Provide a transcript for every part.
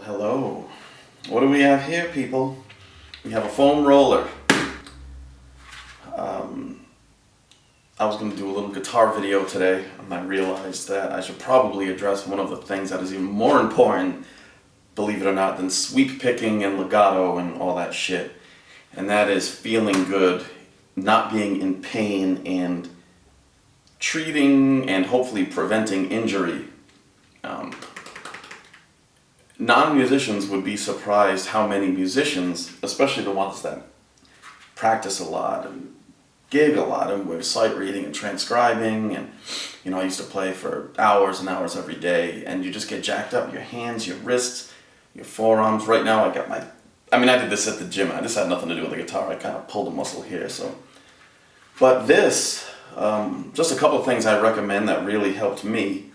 Hello. What do we have here, people? We have a foam roller. I was going to do a little guitar video today, and I realized that I should probably address one of the things that is even more important, believe it or not, than sweep picking and legato and all that shit. And that is feeling good, not being in pain, and treating and hopefully preventing injury. Non-musicians would be surprised how many musicians, especially the ones that practice a lot and gig a lot and with sight reading and transcribing, and I used to play for hours and hours every day, and you just get jacked up, your hands, your wrists, your forearms. Right now I did this at the gym. I just had nothing to do with the guitar. I kind of pulled a muscle here, but this, just a couple of things I recommend that really helped me,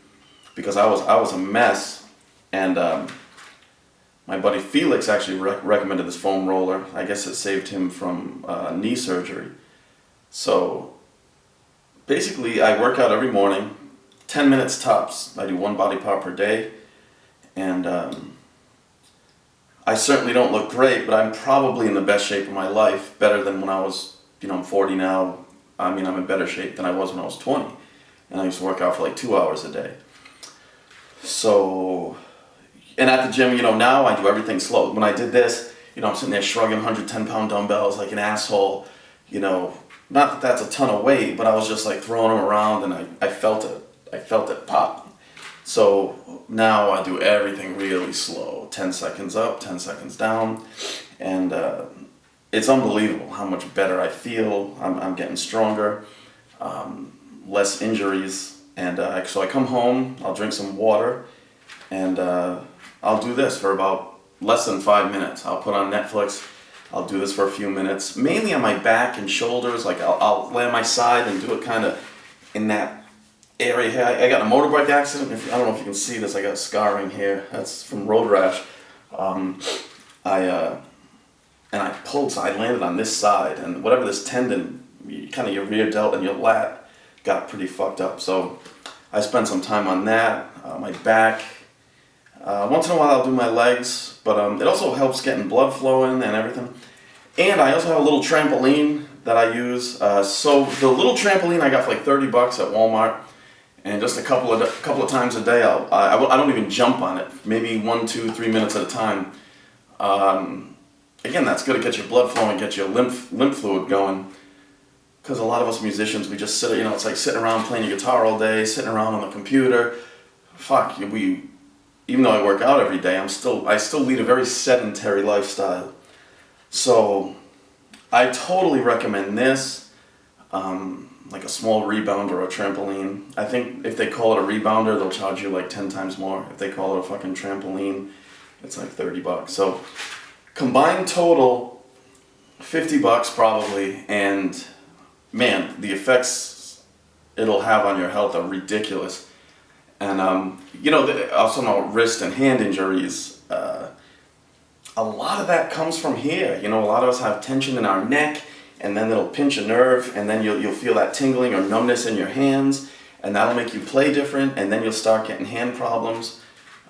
because I was a mess, and my buddy Felix actually recommended this foam roller. I guess it saved him from knee surgery. So basically I work out every morning, 10 minutes tops. I do one body part per day, and I certainly don't look great, but I'm probably in the best shape of my life, better than when I was, I'm 40 now. I'm in better shape than I was when I was 20, and I used to work out for like 2 hours a day. So, and at the gym, now I do everything slow. When I did this, I'm sitting there shrugging 110-pound dumbbells like an asshole, not that that's a ton of weight, but I was just like throwing them around, and I felt it pop. So now I do everything really slow, 10 seconds up, 10 seconds down, and it's unbelievable how much better I feel. I'm getting stronger, less injuries, and so I come home, I'll drink some water, and I'll do this for about less than 5 minutes. I'll put on Netflix, I'll do this for a few minutes, mainly on my back and shoulders. Like I'll lay on my side and do it kind of in that area here. I got in a motorbike accident. I don't know if you can see this. I got scarring here. That's from road rash. I pulled, so I landed on this side, and whatever this tendon, kind of your rear delt and your lat, got pretty fucked up. So I spent some time on that, my back. Once in a while I'll do my legs, but it also helps getting blood flowing and everything. And I also have a little trampoline that I use. So the little trampoline I got for like $30 at Walmart, and just a couple of times a day I don't even jump on it. Maybe 1, 2, 3 minutes at a time. Again, that's good to get your blood flowing, get your lymph fluid going. Because a lot of us musicians, we just sit, it's like sitting around playing your guitar all day, sitting around on the computer. Fuck, even though I work out every day, I still lead a very sedentary lifestyle. So I totally recommend this, like a small rebounder or a trampoline. I think if they call it a rebounder, they'll charge you like 10 times more. If they call it a fucking trampoline, it's like $30. So combined total, $50 probably, and man, the effects it'll have on your health are ridiculous. And also know wrist and hand injuries, a lot of that comes from here. A lot of us have tension in our neck, and then it'll pinch a nerve, and then you'll feel that tingling or numbness in your hands, and that'll make you play different, and then you'll start getting hand problems.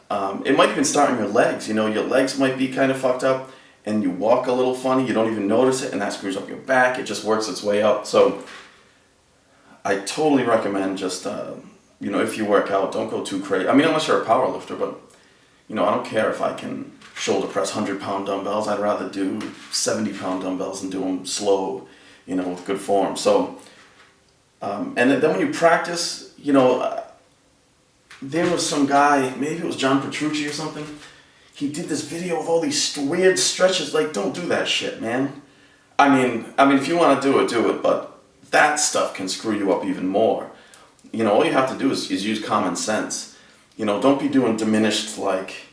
It might even start in your legs. Your legs might be kind of fucked up, and you walk a little funny, you don't even notice it, and that screws up your back. It just works its way up. So I totally recommend just if you work out, don't go too crazy. Unless you're a power lifter, but I don't care if I can shoulder press 100-pound dumbbells. I'd rather do 70-pound dumbbells and do them slow, with good form. So, and then when you practice, there was some guy, maybe it was John Petrucci or something. He did this video of all these weird stretches. Like, don't do that shit, man. If you want to do it, but that stuff can screw you up even more. All you have to do is use common sense. Don't be doing diminished, like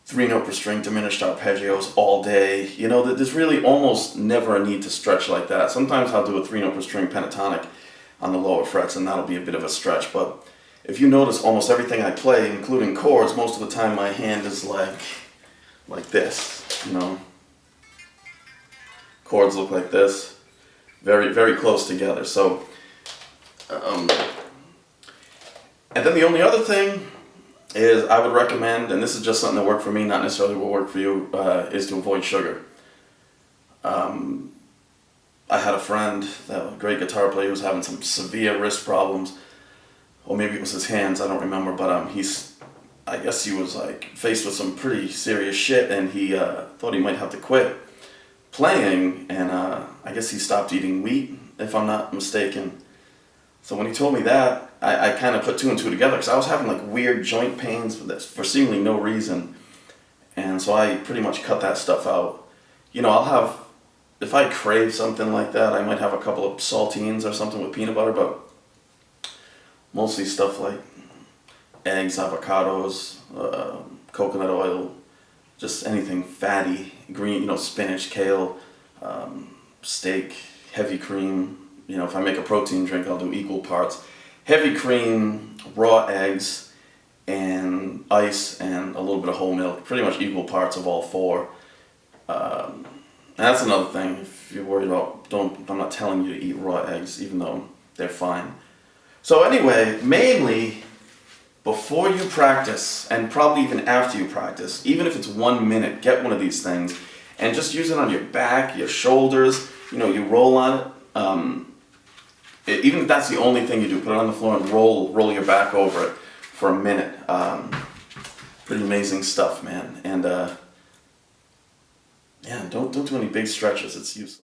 3-note per string, diminished arpeggios all day. There's really almost never a need to stretch like that. Sometimes I'll do a 3-note per string pentatonic on the lower frets, and that'll be a bit of a stretch. But if you notice, almost everything I play, including chords, most of the time my hand is like this, Chords look like this, very, very close together. So, and then the only other thing is I would recommend, and this is just something that worked for me, not necessarily will work for you, is to avoid sugar. I had a friend, a great guitar player, who was having some severe wrist problems, or maybe it was his hands, I don't remember, but I guess he was like faced with some pretty serious shit, and he thought he might have to quit playing, and I guess he stopped eating wheat, if I'm not mistaken. So when he told me that, I kind of put two and two together, because I was having like weird joint pains for seemingly no reason, and so I pretty much cut that stuff out. You know, if I crave something like that, I might have a couple of saltines or something with peanut butter, but mostly stuff like eggs, avocados, coconut oil, just anything fatty, green, spinach, kale, steak, heavy cream. If I make a protein drink, I'll do equal parts. Heavy cream, raw eggs, and ice, and a little bit of whole milk. Pretty much equal parts of all four. And that's another thing. If you're worried about, I'm not telling you to eat raw eggs, even though they're fine. So anyway, mainly before you practice, and probably even after you practice, even if it's 1 minute, get one of these things and just use it on your back, your shoulders. You roll on it. Even if that's the only thing you do, put it on the floor and roll your back over it for a minute. Pretty amazing stuff, man. And yeah, don't do any big stretches. It's useless.